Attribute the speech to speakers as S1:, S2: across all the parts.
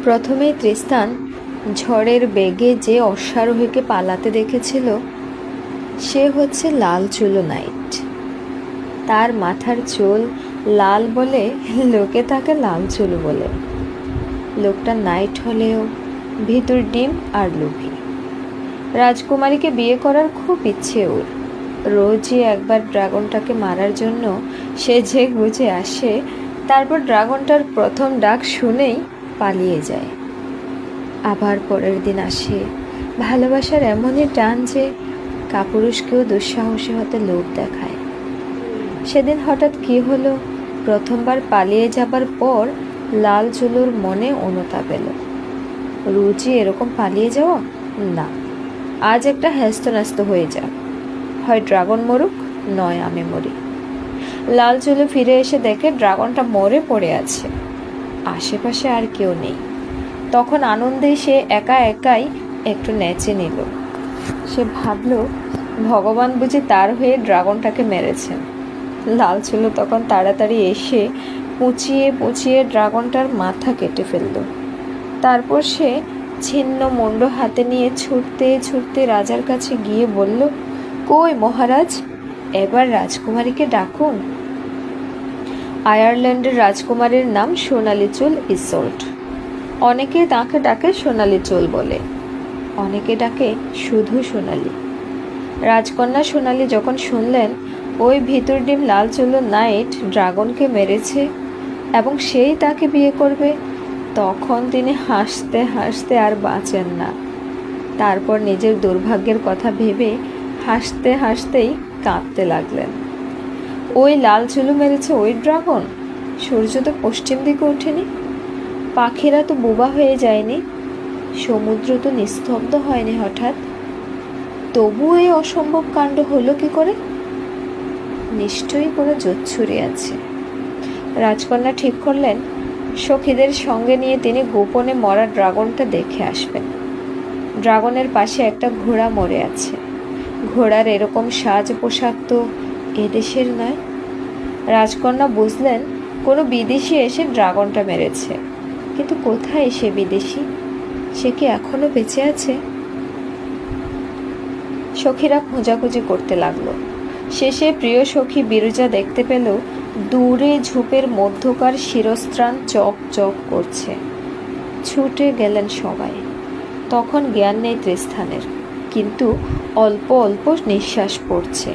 S1: প্রথমেই তৃষ্ণান ঝড়ের বেগে যে অশ্বারোহীকে পালাতে দেখেছিল সে হচ্ছে লাল চুলো নাইট। তার মাথার চুল লাল বলে লোকে তাকে লাল চুলো বলে। লোকটা নাইট হলেও ভিতর ডিম আর লোভী। রাজকুমারীকে বিয়ে করার খুব ইচ্ছে ওর। রোজই একবার ড্রাগনটাকে মারার জন্য সেজে গুজে আসে, তারপর ড্রাগনটার প্রথম ডাক শুনেই পালিয়ে যায়। আবার পরের দিন আসে। ভালোবাসার এমনই টান যে কাপুরুষকেও দুঃসাহসী হতে লোভ দেখায়। সেদিন হঠাৎ কি হলো, প্রথমবার পালিয়ে যাবার পর লাল চুলোর মনে অনুতাপ এলো। রোজই এরকম পালিয়ে যাওয়া না, আজ একটা হ্যাস্ত হয়ে যাক, হয় ড্রাগন মরুক নয় আমি মরি। লাল চুলো ফিরে এসে দেখে ড্রাগনটা মরে পড়ে আছে, আশেপাশে আর কেউ নেই। তখন আনন্দে সে একা একাই একটু নেচে নিল। সে ভাবল ভগবান বুঝি তার হয়ে ড্রাগনটাকে মেরেছেন। লাল চুলো তখন তাড়াতাড়ি এসে পুচিয়ে ড্রাগনটার মাথা কেটে ফেলল। তারপর সে ছিন্ন মুন্ড হাতে নিয়ে ছুটতে রাজার কাছে গিয়ে বলল, কই মহারাজ, এবার রাজকুমারীকে ডাকুন। আয়ারল্যান্ডের রাজকুমারীর নাম সোনালি চুল ইসোল্ট। অনেকে তাকে ডাকে সোনালি চুল বলে, অনেকে ডাকে শুধু সোনালি। রাজকন্যা সোনালি যখন শুনলেন ওই ভিতর ডিম লাল চুলো নাইট ড্রাগনকে মেরেছে এবং সেই তাকে বিয়ে করবে, তখন তিনি হাসতে হাসতে আর বাঁচেন না। তারপর নিজের দুর্ভাগ্যের কথা ভেবে হাসতে হাসতেই কাঁদতে লাগলেন। ওই লাল চুলো মেরেছে ওই ড্রাগন? সূর্য তো পশ্চিম দিকে ওঠেনি, পাখিরা তো বোবা হয়ে যায়নি, সমুদ্র তো নিস্তব্ধ হয়নি হঠাৎ, তবু এই অসম্ভব কাণ্ড হলো কি করে? নিশ্চয়ই কোনো জোচ্ছুরি আছে। রাজকন্যা ঠিক করলেন সখীদের সঙ্গে নিয়ে তিনি গোপনে মরা ড্রাগনটা দেখে আসবেন। ড্রাগনের পাশে একটা ঘোড়া মরে আছে। ঘোড়ার এরকম সাজ পোশাক তো এদেশের নয়। রাজকন্যা বুঝলেন কোনো বিদেশি এসে ড্রাগনটা মেরেছে, কিন্তু কোথায় সে বিদেশি? সে কি এখনো বেঁচে আছে? সখীরা খোঁজাখুঁজি করতে লাগলো। শেষে প্রিয় সখী বিরজা দেখতে পেল দূরে ঝোপের মধ্যকার শিরস্ত্রাণ চক চক করছে। ছুটে গেলেন সবাই। তখন জ্ঞান নেই তৃষ্ণানের, কিন্তু অল্প অল্প নিঃশ্বাস পড়ছে।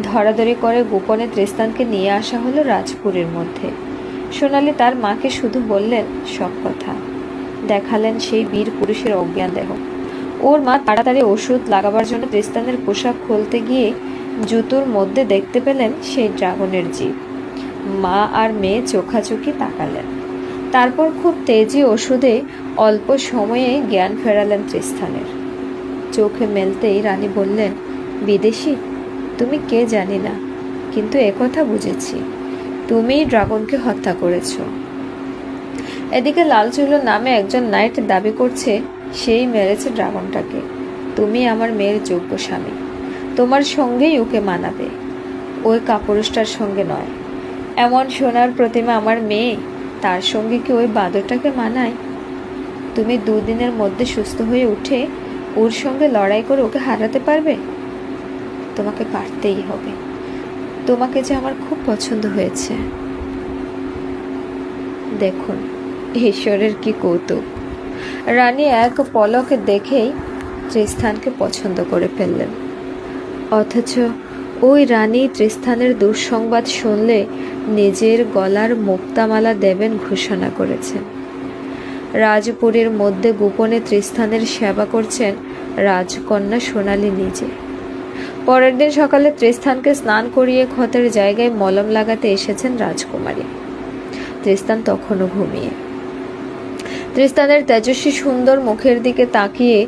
S1: ধরাধরি করে গোপনে তৃষ্ণানকে নিয়ে আসা হলো রাজপুরীর মধ্যে। সোনালি তার মাকে শুধু বললেন সব কথা, দেখালেন সেই বীর পুরুষের অজ্ঞান দেহ। ওর মা তাড়াতাড়ি ওষুধ লাগাবার জন্য তৃষ্ণানের পোশাক খুলতে গিয়ে জুতোর মধ্যে দেখতে পেলেন সেই ড্রাগনের জীব। মা আর মেয়ে চোখাচোখি তাকালেন। তারপর খুব তেজি ওষুধে অল্প সময়ে জ্ঞান ফেরালেন তৃষ্ণানের। চোখে মেলতেই রানী বললেন, বিদেশি? তুমি কে জানি না, কিন্তু একথা বুঝেছি, তুমিই ড্রাগনকে হত্যা করেছ। এদিকে লাল চুলো নামে একজন নাইট দাবি করছে সেই মেরেছে ড্রাগনটাকে। তুমি আমার মেয়ের যোগ্য স্বামী, তোমার সঙ্গেই ওকে মানাবে, ওই কাপুরুষটার সঙ্গে নয়। এমন সোনার প্রতিমা আমার মেয়ে, তার সঙ্গে কি ওই বাদরটাকে মানায়? তুমি দুদিনের মধ্যে সুস্থ হয়ে উঠে ওর সঙ্গে লড়াই করে ওকে হারাতে পারবে? তোমাকে পারতেই হবে। তোমাকে যে আমার খুব পছন্দ হয়েছে। দেখুন ঈশ্বরের কি কৌতুক, রানী এক পলকে দেখেই তৃষ্ণানকে পছন্দ করে ফেললেন। অথচ ওই রানী তৃষ্ণানের দুঃসংবাদ শুনলে নিজের গলার মুক্তামালা দেবেন ঘোষণা করেছেন। রাজপুরীর মধ্যে গোপনে তৃষ্ণানের সেবা করছেন রাজকন্যা সোনালি নিজে। পরের দিন সকালে তৃষ্ণানকে স্নান করিয়ে ক্ষতের জায়গায় মলম লাগাতে এসেছেন রাজকুমারী। তৃষ্ণান তখনও ঘুমিয়ে। তৃষ্ণানের তেজস্বী সুন্দর মুখের দিকে তাকিয়ে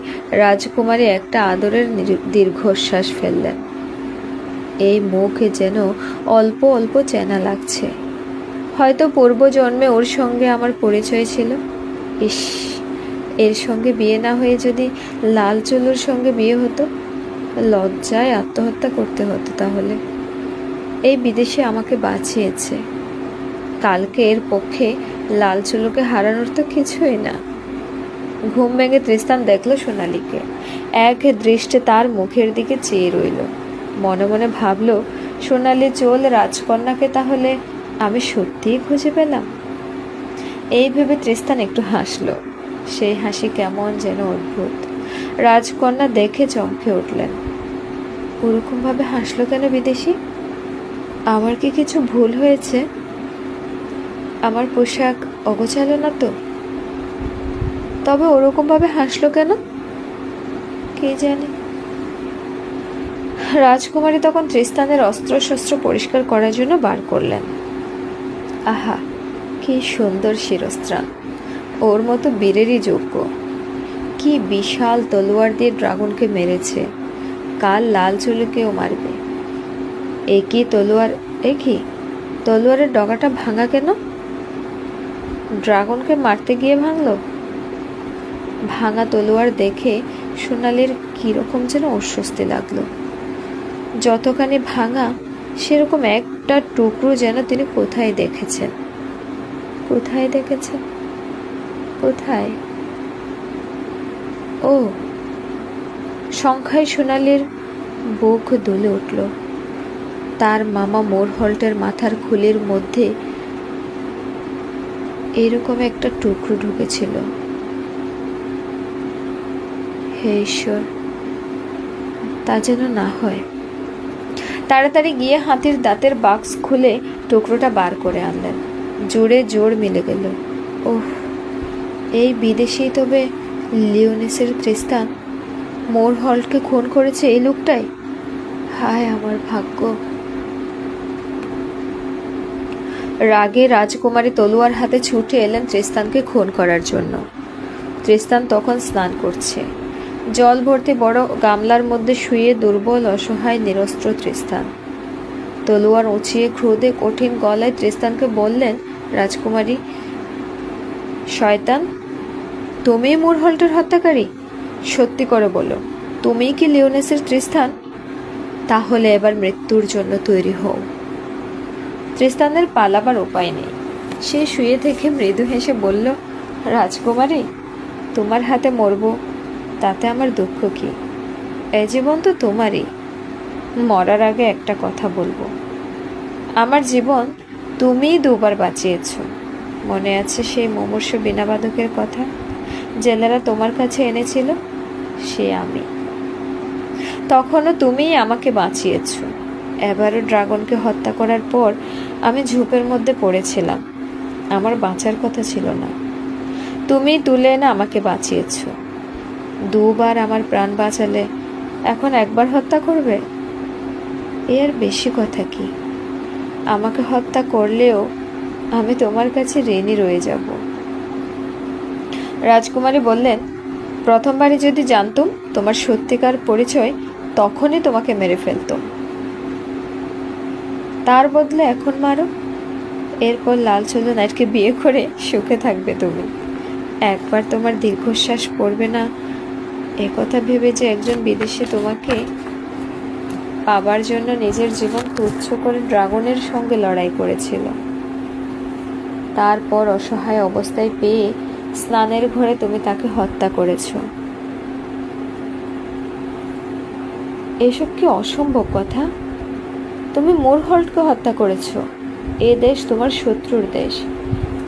S1: রাজকুমারী একটা আদরের দীর্ঘশ্বাস ফেললেন। এই মুখ যেন অল্প অল্প চেনা লাগছে, হয়তো পূর্বজন্মে ওর সঙ্গে আমার পরিচয় ছিল। ইস, এর সঙ্গে বিয়ে না হয়ে যদি লাল চুলোর সঙ্গে বিয়ে হতো, লজ্জায় আত্মহত্যা করতে হতো। তাহলে এই বিদেশে আমাকে বাঁচিয়েছে, কালকে এর পক্ষে লাল চুলোকে হারানোর তো কিছুই না। ঘুম ভেঙে তৃষ্ণান দেখল সোনালীকে। এক দৃষ্টে তার মুখের দিকে চেয়ে রইল। মনে মনে ভাবল, সোনালী চোল রাজকন্যাকে তাহলে আমি সত্যিই খুঁজে পেলাম। এই ভেবে তৃষ্ণান একটু হাসল। সেই হাসি কেমন যেন অদ্ভুত। রাজকন্যা দেখে চমকে উঠলেন। ওরকমভাবে হাসলো কেন বিদেশি? আমার কি কিছু ভুল হয়েছে? আমার পোশাক অগোছালো না তো? তবে ওরকমভাবে হাসলো কেন কে জানে। রাজকুমারী তখন তৃষ্ণানের অস্ত্রশস্ত্র পরিষ্কার করার জন্য বার করলেন। আহা, কি সুন্দর শিরস্ত্রাণ! ওর মতো বীরেরই যোগ্য। কি বিশাল তলোয়ার দিয়ে ড্রাগনকে মেরেছে। কাল লাল চুলকেও মারবে। একই তলোয়ার, একই তলোয়ারের ডগাটা ভাঙা কেন? ড্রাগনকে মারতে গিয়ে ভাঙল? ভাঙা তলোয়ার দেখে সোনালীর কিরকম যেন অস্বস্তি লাগলো। যতখানি ভাঙা সেরকম একটা টুকরো যেন তিনি কোথায় দেখেছেন। কোথায় দেখেছেন? কোথায়? ও, সংখ্যায় সোনালীর বুক দুলে উঠল। তার মামা মোরহল্টের মাথার খুলির মধ্যে এরকম একটা টুকরো ঢুকেছিল। হে ঈশ্বর, তা যেন না হয়। তাড়াতাড়ি গিয়ে হাতির দাঁতের বাক্স খুলে টুকরোটা বার করে আনলেন। জোরে জোর মিলে গেল। ওহ, এই বিদেশি তবে লিওনেসের তৃষ্ণান। মোরহল্টকে খুন করেছে এই লোকটাই। হায় আমার ভাগ্য! রাগে রাজকুমারী তলোয়ার হাতে ছুটে এলেন তৃষ্ণানকে খুন করার জন্য। তৃষ্ণান তখন স্নান করছে। জল ভর্তি বড় গামলার মধ্যে শুয়ে দুর্বল অসহায় নিরস্ত্র তৃষ্ণান। তলোয়ার উঁচিয়ে ক্রোধে কঠিন গলায় তৃষ্ণানকে বললেন, রাজকুমারী, শয়তান, তুমিই মোরহল্টের হত্যাকারী? সত্যি করে বলো, তুমিই কি লিওনেসের তৃষ্ণান? তাহলে এবার মৃত্যুর জন্য তৈরি হও। তৃষ্ণানের পালাবার উপায় নেই। সে শুয়ে থেকে মৃদু হেসে বলল, রাজকুমারী, তোমার হাতে মরব তাতে আমার দুঃখ কি? এ জীবন তো তোমারই। মরার আগে একটা কথা বলবো। আমার জীবন তুমিই দুবার বাঁচিয়েছ। মনে আছে সেই মুমূর্ষ বীণাবাদকের কথা জেলেরা তোমার কাছে এনেছিল? সে আমি। তখনও তুমিই আমাকে বাঁচিয়েছ। এবারও ড্রাগনকে হত্যা করার পর আমি ঝোপের মধ্যে পড়েছিলাম। আমার বাঁচার কথা ছিল না। তুমিই তুলে এনে আমাকে বাঁচিয়েছ। দুবার আমার প্রাণ বাঁচালে এখন একবার হত্যা করবে? এর বেশি কথা কি? আমাকে হত্যা করলেও আমি তোমার কাছে ঋণী রয়ে যাব। রাজকুমারী বললেন, প্রথমবারই যদি জানতুম তোমার সত্যিকার পরিচয়, তখনই তোমাকে মেরে ফেলতুম। তার বদলে এখন মারো। এরপর লাল চুলো নাইটকে বিয়ে করে সুখে থাকবে তুমি। একবার তোমার দীর্ঘশ্বাস পড়বে না একথা ভেবে যে একজন বিদেশি তোমাকে পাবার জন্য নিজের জীবন তুচ্ছ করে ড্রাগনের সঙ্গে লড়াই করেছিল। তারপর অসহায় অবস্থায় পেয়ে স্নানের ঘরে তুমি তাকে হত্যা করেছ। এসব কি অসম্ভব কথা? তুমি মোরহল্টকে হত্যা করেছ। এ দেশ তোমার শত্রুর দেশ,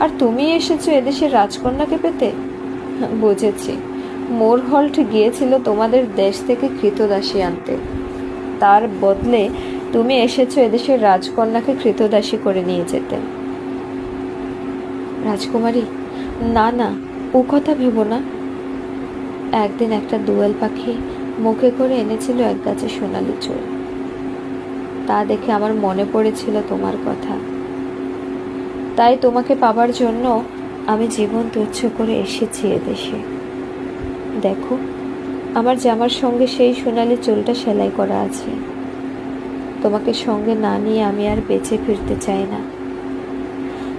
S1: আর তুমি এসেছো এদেশের রাজকন্যাকে পেতে। বুঝেছি, মোরহল্ট গিয়েছিল তোমাদের দেশ থেকে কৃতদাসী আনতে। তার বদলে তুমি এসেছো এদেশের রাজকন্যাকে কৃতদাসী করে নিয়ে যেতে। রাজকুমারী, না না, ও কথা ভেবো না। একদিন একটা দোয়েল পাখি মুখে করে এনেছিল এক গাছে সোনালি চুল। তা দেখে আমার মনে পড়েছিল তোমার কথা। তাই তোমাকে পাবার জন্য আমি জীবন তুচ্ছ করে এসেছি এদেশে। দেখো, আমার জামার সঙ্গে সেই সোনালি চুলটা সেলাই করা আছে। তোমাকে সঙ্গে না নিয়ে আমি আর বেঁচে ফিরতে চাই না।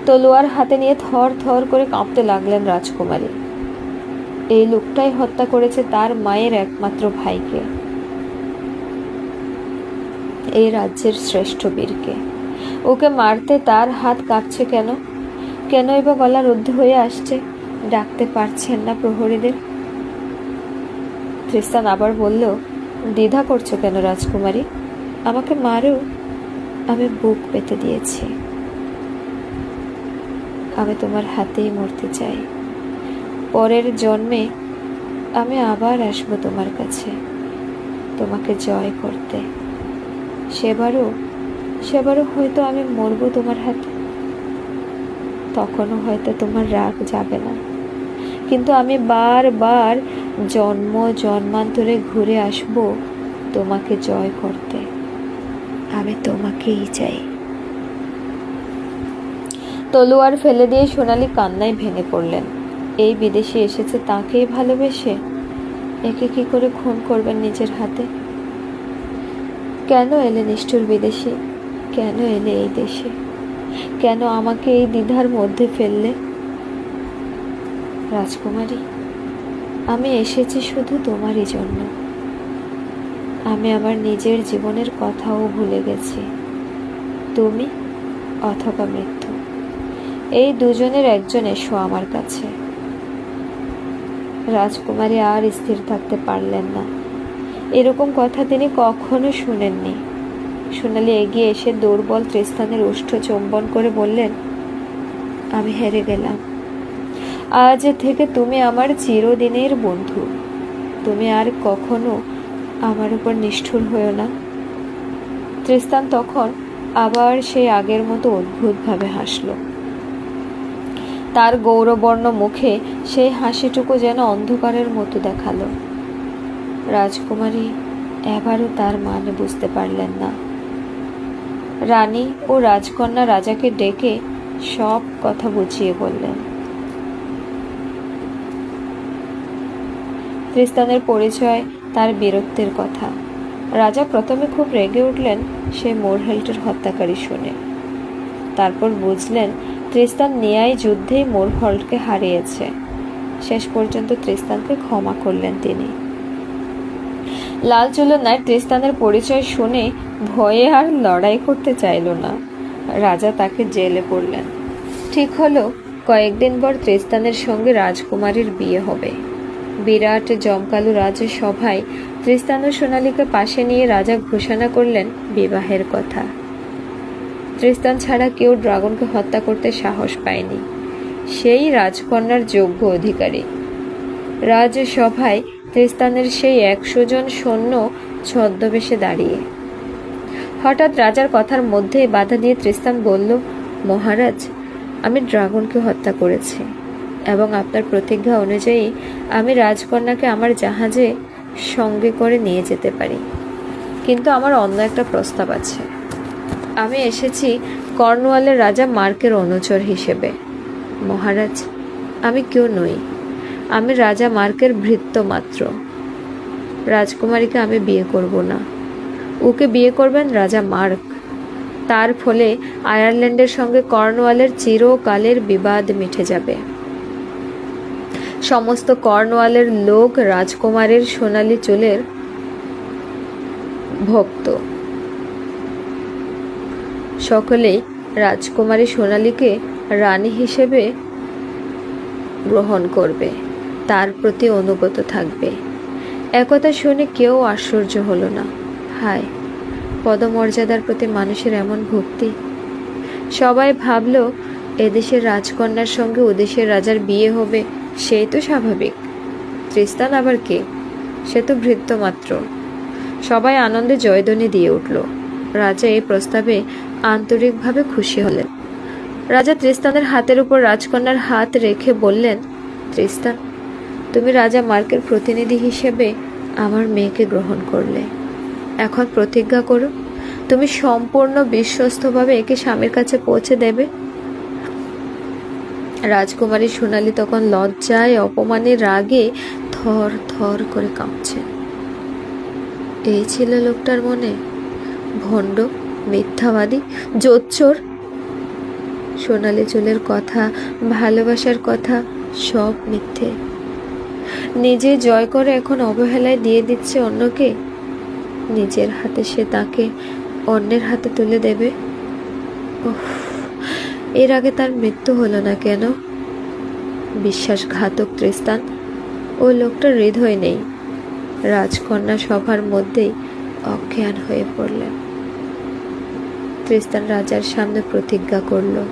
S1: তলোয়ার হাতে নিয়ে থর থর করে কাঁপতে লাগলেন রাজকুমারী। এই লোকটাই হত্যা করেছে তার মায়ের একমাত্র ভাইকে, এই রাজ্যের শ্রেষ্ঠ বীরকে। ওকে মারতে তার হাত কাঁপছে কেন? কেনই বা গলা রুদ্ধ হয়ে আসছে? ডাকতে পারছেন না প্রহরীদের? তৃষ্ণান আবার বলল, দ্বিধা করছো কেন রাজকুমারী? আমাকে মারো, আমি বুক পেতে দিয়েছি। আমি তোমার হাতেই মরতে চাই। পরের জন্মে আমি আবার আসবো তোমার কাছে, তোমাকে জয় করতে। সেবারও হয়তো আমি মরবো তোমার হাতে। তখনও হয়তো তোমার রাগ যাবে না, কিন্তু আমি বারবার জন্ম জন্মান্তরে ঘুরে আসব তোমাকে জয় করতে। আমি তোমাকেই চাই। তলোয়ার ফেলে দিয়ে সোনালি কান্নায় ভেঙে পড়লেন। এই বিদেশে এসেছে তাকেই ভালোবেসে একে কি করে খুন করবেন নিজের হাতে? কেন এলে নিষ্ঠুর বিদেশি? কেন এলে এই দেশে? কেন আমাকে এই দ্বিধার মধ্যে ফেললে? রাজকুমারী, আমি এসেছি শুধু তোমারই জন্য। আমি আমার নিজের জীবনের কথাও ভুলে গেছি। তুমি অথবা মৃত্যু, এই দুজনের একজন এসো আমার কাছে। রাজকুমারী আর স্থির থাকতে পারলেন না। এরকম কথা তিনি কখনো শুনেননি। সোনালি এগিয়ে এসে দুর্বল তৃষ্ণানের ওষ্ঠ চুম্বন করে বললেন, আমি হেরে গেলাম। আজ থেকে তুমি আমার চিরদিনের বন্ধু। তুমি আর কখনো আমার উপর নিষ্ঠুর হয়েও না। তৃষ্ণান তখন আবার সেই আগের মতো অদ্ভুতভাবে হাসল। তার গৌরবর্ণ মুখে সেই হাসিটুকু যেন অন্ধকারের মতো দেখালো। রাজকুমারী এবারও তার মানে বুঝতে পারলেন না। রানী ও রাজকন্যা রাজাকে ডেকে সব কথা বুঝিয়ে বললেন। তৃষ্ণানের পরিচয়, তার বীরত্বের কথা। রাজা প্রথমে খুব রেগে উঠলেন সেই মোরহেল্টের হত্যাকারী শুনে। তারপর বুঝলেন তৃষ্ণান ন্যায় যুদ্ধেই মোরহেল্টকে হারিয়েছে। শেষ পর্যন্ত তৃষ্ণানকে ক্ষমা করলেন তিনি। লাল চুলনায় তৃষ্ণানের পরিচয় শুনে ভয়ে আর লড়াই করতে চাইল না। রাজা তাকে জেলে পড়লেন। ঠিক হলো কয়েকদিন পর তৃষ্ণানের সঙ্গে রাজকুমারীর বিয়ে হবে। বিরাট জমকালো রাজসভায় তৃষ্ণান ও সোনালীকে পাশে নিয়ে রাজা ঘোষণা করলেন বিবাহের কথা। তৃষ্ণান ছাড়া কেউ ড্রাগনকে হত্যা করতে সাহস পায়নি। সেই রাজকন্যার যোগ্য অধিকারী। রাজসভায় তৃষ্ণানের সেই 100 জন সৈন্য ছদ্মবেশে দাঁড়িয়ে। হঠাৎ রাজার কথার মধ্যে বাধা দিয়ে তৃষ্ণান বলল, মহারাজ, আমি ড্রাগনকে হত্যা করেছি এবং আপনার প্রতিজ্ঞা অনুযায়ী আমি রাজকন্যাকে আমার জাহাজে সঙ্গে করে নিয়ে যেতে পারি। কিন্তু আমার অন্য একটা প্রস্তাব আছে। আমি এসেছি কর্নওয়ালের রাজা মার্কের অনুচর হিসেবে। মহারাজ, আমি কেউ নই। আমি রাজা মার্কের ভৃত্য মাত্র। রাজকুমারীকে আমি বিয়ে করব না। ওকে বিয়ে করবেন রাজা মার্ক। তার ফলে আয়ারল্যান্ডের সঙ্গে কর্নওয়ালের চিরকালের বিবাদ মিটে যাবে। সমস্ত কর্নওয়ালের লোক রাজকুমারের সোনালী চুলের ভক্ত। সকলেই রাজকুমারী সোনালীকে রানী হিসেবে গ্রহণ করবে, তার প্রতি অনুগত থাকবে। একথা শুনে কেউ আশ্চর্য হলো না। হায়, পদমর্যাদার প্রতি মানুষের এমন ভক্তি! সবাই ভাবল এদেশের রাজকন্যার সঙ্গে ওদেশের রাজার বিয়ে হবে, সেই তো স্বাভাবিক। তৃষ্ণান আবার কে? সে তো ভৃত্য মাত্র। সবাই আনন্দে জয়ধ্বনি দিয়ে উঠল। রাজা এই প্রস্তাবে আন্তরিকভাবে খুশি হলেন। রাজা তৃষ্ণানের হাতের উপর রাজকন্যার হাত রেখে বললেন, তৃষ্ণান, তুমি রাজা মার্কের প্রতিনিধি হিসেবে আমার মেয়েকে গ্রহণ করলে। এখন প্রতিজ্ঞা করো, তুমি সম্পূর্ণ বিশ্বস্তভাবে একে স্বামীর কাছে পৌঁছে দেবে। রাজকুমারী সোনালী তখন লজ্জায় অপমানের রাগে থর থর করে কাঁপছে। এই ছিল লোকটার মনে? ভণ্ড, মিথ্যাবাদী, জোচ্চোর। সোনালী চুলের কথা, ভালোবাসার কথা সব মিথ্যে। নিজে জয় করে এখন অবহেলায় দিয়ে দিচ্ছে অন্যকে। নিজের হাতে সে তাকে অন্যের হাতে তুলে দেবে। এর আগে তার মৃত্যু হলো না কেন? বিশ্বাসঘাতক তৃস্তান, ও লোকটার হৃদয় নেই। রাজকন্যা সভার মধ্যেই অজ্ঞান হয়ে পড়লেন। তৃস্তান রাজার সামনে প্রতিজ্ঞা করল,